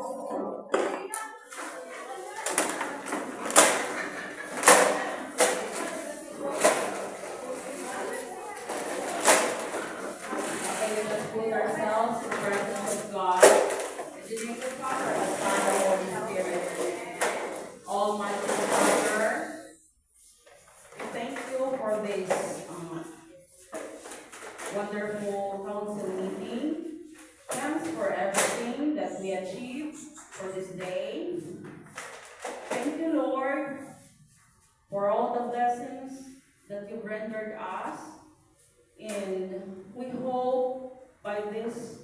Okay, let us put ourselves in the presence of God. In the name of the Father, the Son, and the Holy Spirit. Almighty Father, we thank you for this wonderful council meeting. Thanks for everything that we achieved for this day. Thank you, Lord, for all the blessings that you've rendered us. And we hope by this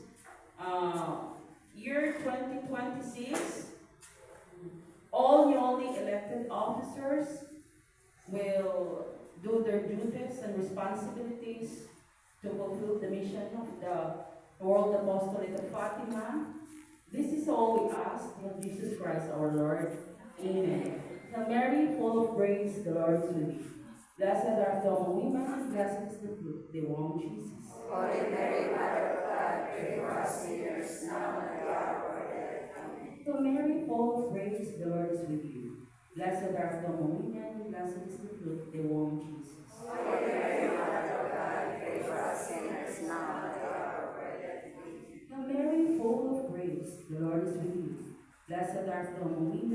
year 2026, all newly elected officers will do their duties and responsibilities to fulfill the mission of the World Apostolate of Fatima. This is all we ask in Jesus Christ our Lord. Amen. Hail Mary, full of grace, the Lord is with you. Blessed art thou among women, and blessed is the fruit of thy womb, Jesus. Holy Mary, Mother of God, pray for us sinners, now and at the hour of our death. Amen. Hail Mary, full of grace, the Lord is with you. Blessed art thou among women, and blessed is the fruit of thy womb, Jesus. Holy Mary, Mother of God, pray for us sinners, now and at the hour of our death. Amen. Hail Mary, full of grace, the Lord is with you. Blessed art thou among women,